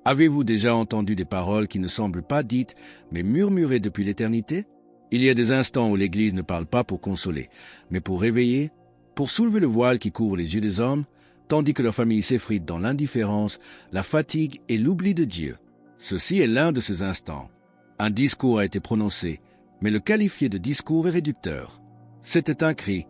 Avez-vous déjà entendu des paroles qui ne semblent pas dites, mais murmurées depuis l'éternité? Il y a des instants où l'Église ne parle pas pour consoler, mais pour réveiller, pour soulever le voile qui couvre les yeux des hommes, tandis que leur famille s'effrite dans l'indifférence, la fatigue et l'oubli de Dieu. Ceci est l'un de ces instants. Un discours a été prononcé, mais le qualifier de discours est réducteur. C'était un cri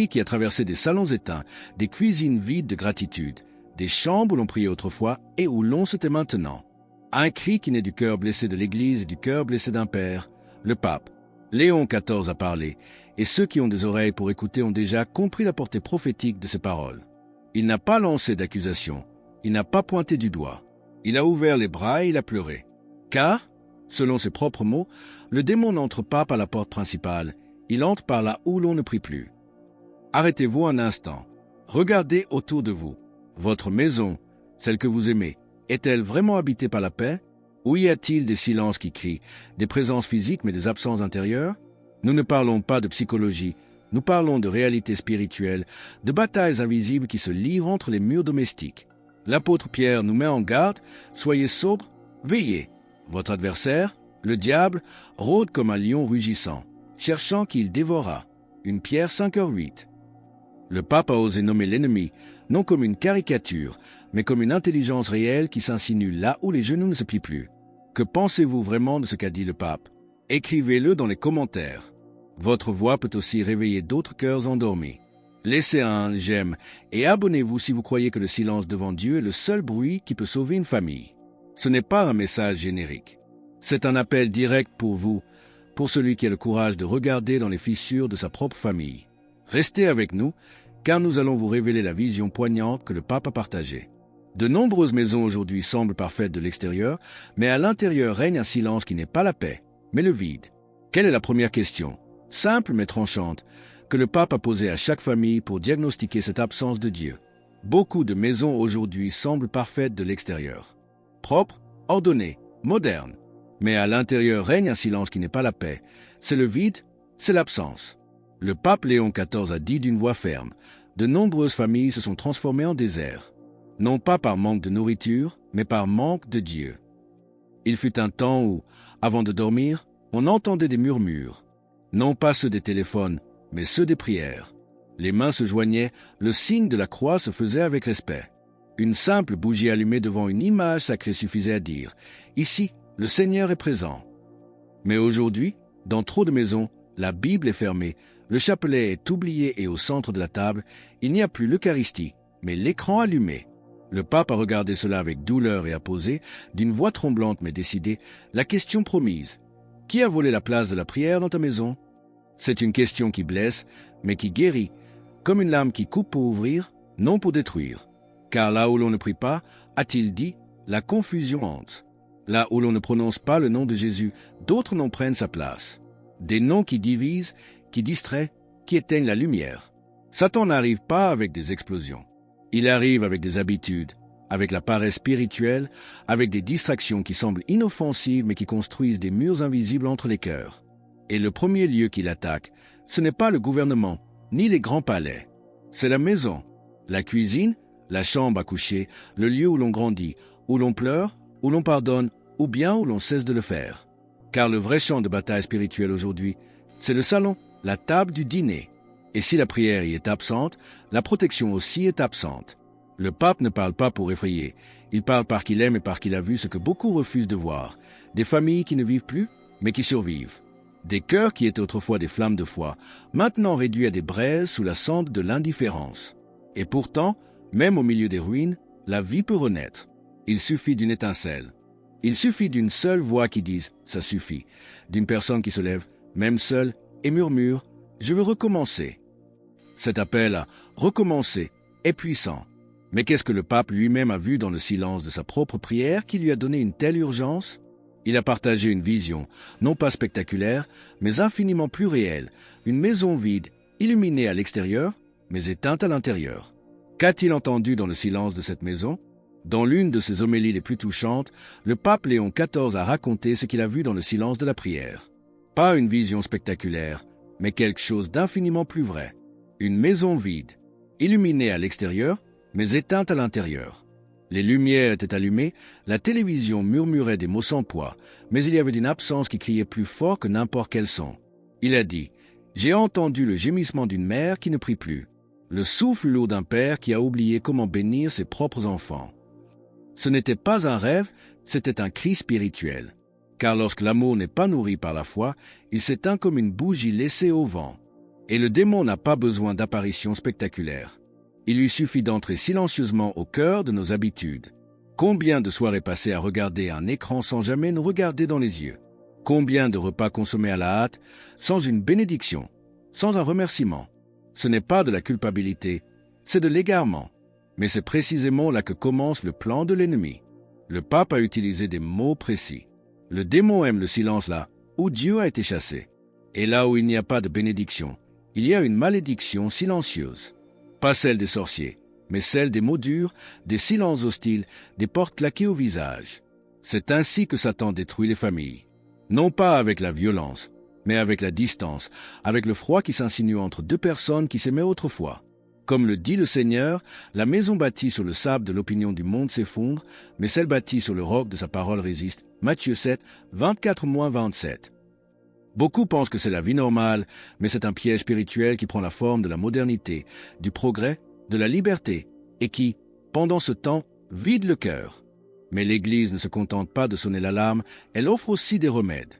qui a traversé des salons éteints, des cuisines vides de gratitude, des chambres où l'on priait autrefois et où l'on se tait maintenant. Un cri qui naît du cœur blessé de l'Église et du cœur blessé d'un père. Le pape, Léon XIV, a parlé, et ceux qui ont des oreilles pour écouter ont déjà compris la portée prophétique de ces paroles. Il n'a pas lancé d'accusation, il n'a pas pointé du doigt. Il a ouvert les bras et il a pleuré. Car, selon ses propres mots, le démon n'entre pas par la porte principale, il entre par là où l'on ne prie plus. Arrêtez-vous un instant. Regardez autour de vous. Votre maison, celle que vous aimez, est-elle vraiment habitée par la paix? Ou y a-t-il des silences qui crient, des présences physiques mais des absences intérieures? Nous ne parlons pas de psychologie, nous parlons de réalité spirituelle, de batailles invisibles qui se livrent entre les murs domestiques. L'apôtre Pierre nous met en garde, soyez sobres, veillez. Votre adversaire, le diable, rôde comme un lion rugissant, cherchant qui il dévorera. 1 Pierre 5h8. Le pape a osé nommer l'ennemi, non comme une caricature, mais comme une intelligence réelle qui s'insinue là où les genoux ne se plient plus. Que pensez-vous vraiment de ce qu'a dit le pape? Écrivez-le dans les commentaires. Votre voix peut aussi réveiller d'autres cœurs endormis. Laissez un j'aime et abonnez-vous si vous croyez que le silence devant Dieu est le seul bruit qui peut sauver une famille. Ce n'est pas un message générique. C'est un appel direct pour vous, pour celui qui a le courage de regarder dans les fissures de sa propre famille. Restez avec nous, car nous allons vous révéler la vision poignante que le pape a partagée. De nombreuses maisons aujourd'hui semblent parfaites de l'extérieur, mais à l'intérieur règne un silence qui n'est pas la paix, mais le vide. Quelle est la première question, simple mais tranchante, que le pape a posée à chaque famille pour diagnostiquer cette absence de Dieu? Beaucoup de maisons aujourd'hui semblent parfaites de l'extérieur. Propres, ordonnées, modernes. Mais à l'intérieur règne un silence qui n'est pas la paix. C'est le vide, c'est l'absence. Le pape Léon XIV a dit d'une voix ferme, de nombreuses familles se sont transformées en désert. Non pas par manque de nourriture, mais par manque de Dieu. Il fut un temps où, avant de dormir, on entendait des murmures. Non pas ceux des téléphones, mais ceux des prières. Les mains se joignaient, le signe de la croix se faisait avec respect. Une simple bougie allumée devant une image sacrée suffisait à dire « Ici, le Seigneur est présent ». Mais aujourd'hui, dans trop de maisons, la Bible est fermée, le chapelet est oublié et au centre de la table, il n'y a plus l'Eucharistie, mais l'écran allumé. Le pape a regardé cela avec douleur et a posé, d'une voix tremblante mais décidée, la question promise. Qui a volé la place de la prière dans ta maison? C'est une question qui blesse, mais qui guérit, comme une lame qui coupe pour ouvrir, non pour détruire. Car là où l'on ne prie pas, a-t-il dit, la confusion hante. Là où l'on ne prononce pas le nom de Jésus, d'autres noms prennent sa place. Des noms qui divisent, qui distraient, qui éteignent la lumière. Satan n'arrive pas avec des explosions. Il arrive avec des habitudes, avec la paresse spirituelle, avec des distractions qui semblent inoffensives mais qui construisent des murs invisibles entre les cœurs. Et le premier lieu qu'il attaque, ce n'est pas le gouvernement, ni les grands palais. C'est la maison, la cuisine, la chambre à coucher, le lieu où l'on grandit, où l'on pleure, où l'on pardonne, ou bien où l'on cesse de le faire. Car le vrai champ de bataille spirituelle aujourd'hui, c'est le salon, la table du dîner. Et si la prière y est absente, la protection aussi est absente. Le pape ne parle pas pour effrayer, il parle parce qu'il aime et parce qu'il a vu ce que beaucoup refusent de voir. Des familles qui ne vivent plus, mais qui survivent. Des cœurs qui étaient autrefois des flammes de foi, maintenant réduits à des braises sous la cendre de l'indifférence. Et pourtant, même au milieu des ruines, la vie peut renaître. Il suffit d'une étincelle. Il suffit d'une seule voix qui dise « ça suffit », d'une personne qui se lève, même seule, et murmure « je veux recommencer ». Cet appel à « recommencer » est puissant. Mais qu'est-ce que le pape lui-même a vu dans le silence de sa propre prière qui lui a donné une telle urgence? Il a partagé une vision, non pas spectaculaire, mais infiniment plus réelle, une maison vide, illuminée à l'extérieur, mais éteinte à l'intérieur. Qu'a-t-il entendu dans le silence de cette maison? Dans l'une de ses homélies les plus touchantes, le pape Léon XIV a raconté ce qu'il a vu dans le silence de la prière. Pas une vision spectaculaire, mais quelque chose d'infiniment plus vrai. Une maison vide, illuminée à l'extérieur, mais éteinte à l'intérieur. Les lumières étaient allumées, la télévision murmurait des mots sans poids, mais il y avait une absence qui criait plus fort que n'importe quel son. Il a dit « J'ai entendu le gémissement d'une mère qui ne prie plus, le souffle lourd d'un père qui a oublié comment bénir ses propres enfants. » Ce n'était pas un rêve, c'était un cri spirituel. Car lorsque l'amour n'est pas nourri par la foi, il s'éteint comme une bougie laissée au vent. Et le démon n'a pas besoin d'apparitions spectaculaires. Il lui suffit d'entrer silencieusement au cœur de nos habitudes. Combien de soirées passées à regarder un écran sans jamais nous regarder dans les yeux? Combien de repas consommés à la hâte, sans une bénédiction, sans un remerciement? Ce n'est pas de la culpabilité, c'est de l'égarement. Mais c'est précisément là que commence le plan de l'ennemi. Le pape a utilisé des mots précis. Le démon aime le silence là où Dieu a été chassé. Et là où il n'y a pas de bénédiction, il y a une malédiction silencieuse. Pas celle des sorciers, mais celle des mots durs, des silences hostiles, des portes claquées au visage. C'est ainsi que Satan détruit les familles. Non pas avec la violence, mais avec la distance, avec le froid qui s'insinue entre deux personnes qui s'aimaient autrefois. Comme le dit le Seigneur, la maison bâtie sur le sable de l'opinion du monde s'effondre, mais celle bâtie sur le roc de sa parole résiste. Matthieu 7, 24-27. Beaucoup pensent que c'est la vie normale, mais c'est un piège spirituel qui prend la forme de la modernité, du progrès, de la liberté, et qui, pendant ce temps, vide le cœur. Mais l'Église ne se contente pas de sonner l'alarme, elle offre aussi des remèdes.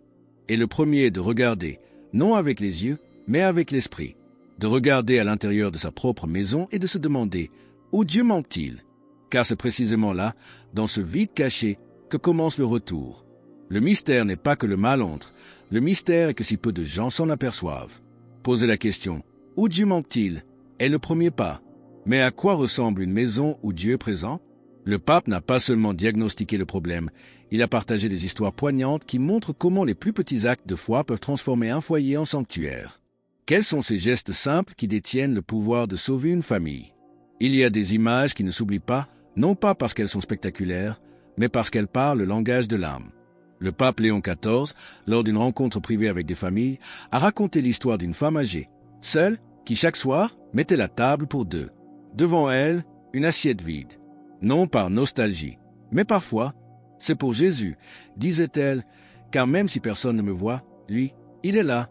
Et le premier est de regarder, non avec les yeux, mais avec l'esprit. De regarder à l'intérieur de sa propre maison et de se demander « Où Dieu manque-t-il » Car c'est précisément là, dans ce vide caché, que commence le retour. Le mystère n'est pas que le mal entre, le mystère est que si peu de gens s'en aperçoivent. Poser la question « Où Dieu manque-t-il » est le premier pas. Mais à quoi ressemble une maison où Dieu est présent? Le pape n'a pas seulement diagnostiqué le problème, il a partagé des histoires poignantes qui montrent comment les plus petits actes de foi peuvent transformer un foyer en sanctuaire. Quels sont ces gestes simples qui détiennent le pouvoir de sauver une famille? Il y a des images qui ne s'oublient pas, non pas parce qu'elles sont spectaculaires, mais parce qu'elles parlent le langage de l'âme. Le pape Léon XIV, lors d'une rencontre privée avec des familles, a raconté l'histoire d'une femme âgée, seule, qui chaque soir mettait la table pour deux. Devant elle, une assiette vide. Non par nostalgie, mais parfois, c'est pour Jésus, disait-elle, car même si personne ne me voit, lui, il est là.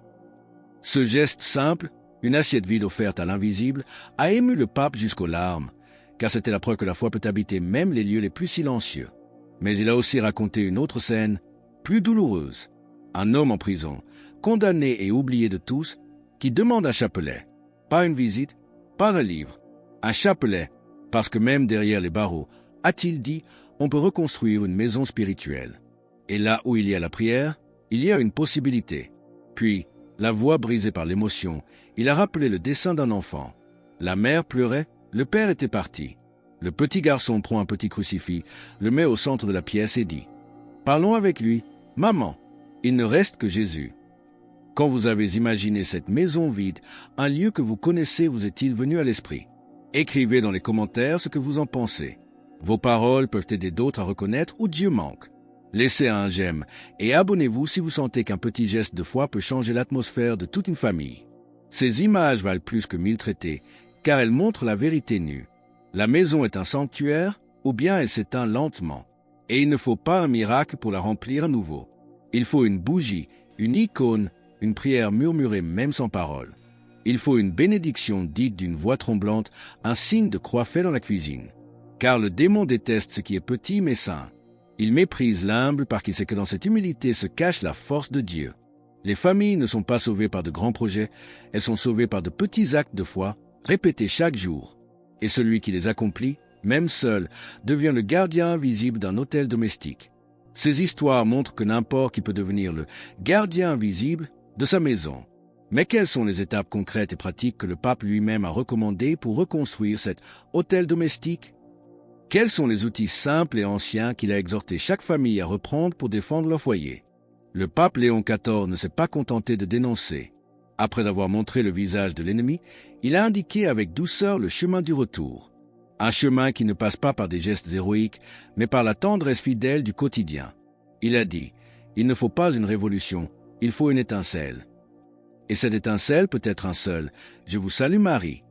Ce geste simple, une assiette vide offerte à l'invisible, a ému le pape jusqu'aux larmes, car c'était la preuve que la foi peut habiter même les lieux les plus silencieux. Mais il a aussi raconté une autre scène, plus douloureuse. Un homme en prison, condamné et oublié de tous, qui demande un chapelet. Pas une visite, pas un livre. Un chapelet, parce que même derrière les barreaux, a-t-il dit, on peut reconstruire une maison spirituelle. Et là où il y a la prière, il y a une possibilité. Puis, la voix brisée par l'émotion, il a rappelé le dessein d'un enfant. La mère pleurait, le père était parti. Le petit garçon prend un petit crucifix, le met au centre de la pièce et dit « Parlons avec lui, maman, il ne reste que Jésus. » Quand vous avez imaginé cette maison vide, un lieu que vous connaissez vous est-il venu à l'esprit? Écrivez dans les commentaires ce que vous en pensez. Vos paroles peuvent aider d'autres à reconnaître où Dieu manque. Laissez un j'aime et abonnez-vous si vous sentez qu'un petit geste de foi peut changer l'atmosphère de toute une famille. Ces images valent plus que 1000 traités, car elles montrent la vérité nue. La maison est un sanctuaire, ou bien elle s'éteint lentement. Et il ne faut pas un miracle pour la remplir à nouveau. Il faut une bougie, une icône, une prière murmurée même sans parole. Il faut une bénédiction dite d'une voix tremblante, un signe de croix fait dans la cuisine. Car le démon déteste ce qui est petit mais saint. Il méprise l'humble parce qu'il sait que dans cette humilité se cache la force de Dieu. Les familles ne sont pas sauvées par de grands projets, elles sont sauvées par de petits actes de foi, répétés chaque jour. Et celui qui les accomplit, même seul, devient le gardien invisible d'un hôtel domestique. Ces histoires montrent que n'importe qui peut devenir le gardien invisible de sa maison. Mais quelles sont les étapes concrètes et pratiques que le pape lui-même a recommandées pour reconstruire cet hôtel domestique? Quels sont les outils simples et anciens qu'il a exhorté chaque famille à reprendre pour défendre leur foyer? Le pape Léon XIV ne s'est pas contenté de dénoncer. Après avoir montré le visage de l'ennemi, il a indiqué avec douceur le chemin du retour. Un chemin qui ne passe pas par des gestes héroïques, mais par la tendresse fidèle du quotidien. Il a dit, il ne faut pas une révolution, il faut une étincelle. Et cette étincelle peut être un seul, je vous salue Marie.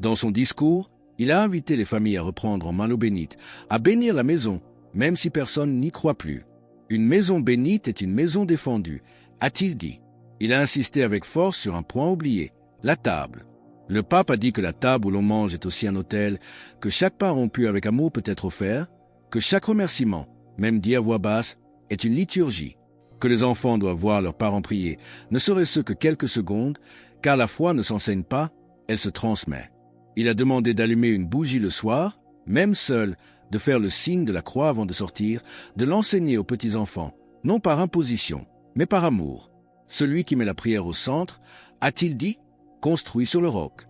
Dans son discours, Il a invité les familles à reprendre en main l'eau bénite, à bénir la maison, même si personne n'y croit plus. Une maison bénite est une maison défendue, a-t-il dit. Il a insisté avec force sur un point oublié, la table. Le pape a dit que la table où l'on mange est aussi un autel, que chaque pain rompu avec amour peut être offert, que chaque remerciement, même dit à voix basse, est une liturgie, que les enfants doivent voir leurs parents prier, ne serait-ce que quelques secondes, car la foi ne s'enseigne pas, elle se transmet. Il a demandé d'allumer une bougie le soir, même seul, de faire le signe de la croix avant de sortir, de l'enseigner aux petits-enfants, non par imposition, mais par amour. Celui qui met la prière au centre, a-t-il dit, construit sur le roc.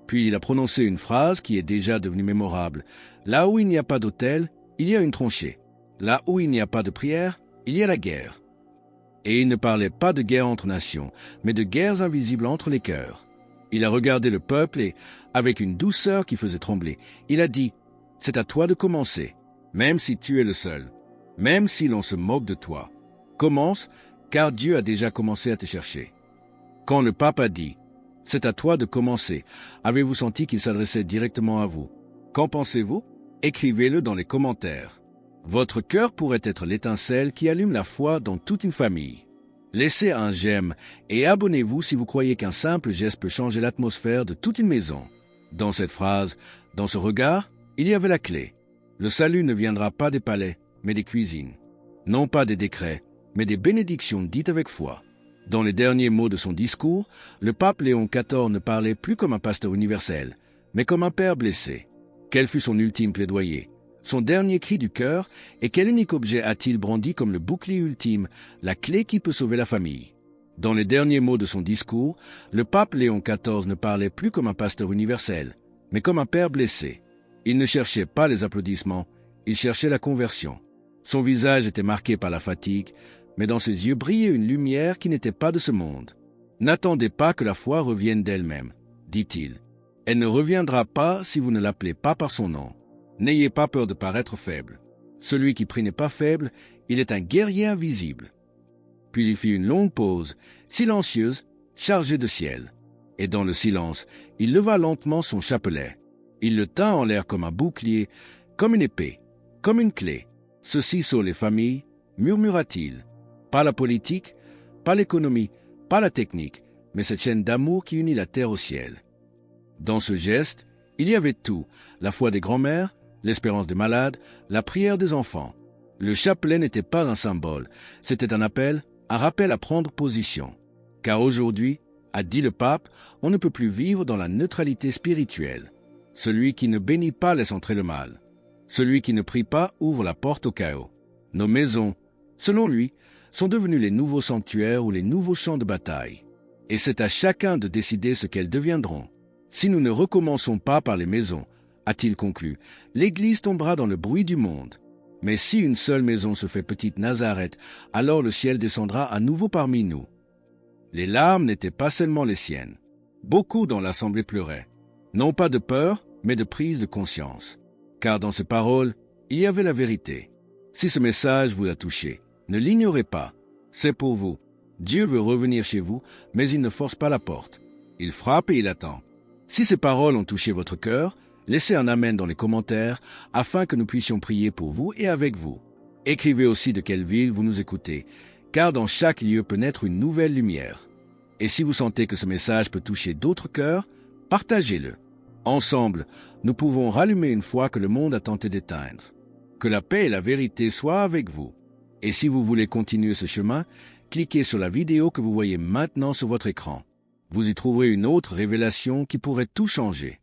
Puis il a prononcé une phrase qui est déjà devenue mémorable. Là où il n'y a pas d'autel, il y a une tranchée. Là où il n'y a pas de prière, il y a la guerre. Et il ne parlait pas de guerre entre nations, mais de guerres invisibles entre les cœurs. Il a regardé le peuple et, avec une douceur qui faisait trembler, il a dit « C'est à toi de commencer, même si tu es le seul, même si l'on se moque de toi. Commence, car Dieu a déjà commencé à te chercher. » Quand le pape a dit « C'est à toi de commencer », avez-vous senti qu'il s'adressait directement à vous? Qu'en pensez-vous? Écrivez-le dans les commentaires. Votre cœur pourrait être l'étincelle qui allume la foi dans toute une famille. Laissez un j'aime et abonnez-vous si vous croyez qu'un simple geste peut changer l'atmosphère de toute une maison. Dans cette phrase, dans ce regard, il y avait la clé. Le salut ne viendra pas des palais, mais des cuisines. Non pas des décrets, mais des bénédictions dites avec foi. Dans les derniers mots de son discours, le pape Léon XIV ne parlait plus comme un pasteur universel, mais comme un père blessé. Quel fut son ultime plaidoyer? Son dernier cri du cœur, et quel unique objet a-t-il brandi comme le bouclier ultime, la clé qui peut sauver la famille? Dans les derniers mots de son discours, le pape Léon XIV ne parlait plus comme un pasteur universel, mais comme un père blessé. Il ne cherchait pas les applaudissements, il cherchait la conversion. Son visage était marqué par la fatigue, mais dans ses yeux brillait une lumière qui n'était pas de ce monde. « N'attendez pas que la foi revienne d'elle-même, dit-il. Elle ne reviendra pas si vous ne l'appelez pas par son nom. N'ayez pas peur de paraître faible. Celui qui prie n'est pas faible, il est un guerrier invisible. » Puis il fit une longue pause, silencieuse, chargée de ciel. Et dans le silence, il leva lentement son chapelet. Il le tint en l'air comme un bouclier, comme une épée, comme une clé. « Ceci sont les familles, murmura-t-il. Pas la politique, pas l'économie, pas la technique, mais cette chaîne d'amour qui unit la terre au ciel. » Dans ce geste, il y avait tout, la foi des grands-mères, l'espérance des malades, la prière des enfants. Le chapelet n'était pas un symbole, c'était un appel, un rappel à prendre position. Car aujourd'hui, a dit le pape, on ne peut plus vivre dans la neutralité spirituelle. Celui qui ne bénit pas laisse entrer le mal. Celui qui ne prie pas ouvre la porte au chaos. Nos maisons, selon lui, sont devenues les nouveaux sanctuaires ou les nouveaux champs de bataille. Et c'est à chacun de décider ce qu'elles deviendront. Si nous ne recommençons pas par les maisons, a-t-il conclu, l'Église tombera dans le bruit du monde. Mais si une seule maison se fait petite Nazareth, alors le ciel descendra à nouveau parmi nous. Les larmes n'étaient pas seulement les siennes. Beaucoup dans l'assemblée pleuraient. Non pas de peur, mais de prise de conscience. Car dans ces paroles, il y avait la vérité. Si ce message vous a touché, ne l'ignorez pas. C'est pour vous. Dieu veut revenir chez vous, mais il ne force pas la porte. Il frappe et il attend. Si ces paroles ont touché votre cœur, laissez un amen dans les commentaires afin que nous puissions prier pour vous et avec vous. Écrivez aussi de quelle ville vous nous écoutez, car dans chaque lieu peut naître une nouvelle lumière. Et si vous sentez que ce message peut toucher d'autres cœurs, partagez-le. Ensemble, nous pouvons rallumer une foi que le monde a tenté d'éteindre. Que la paix et la vérité soient avec vous. Et si vous voulez continuer ce chemin, cliquez sur la vidéo que vous voyez maintenant sur votre écran. Vous y trouverez une autre révélation qui pourrait tout changer.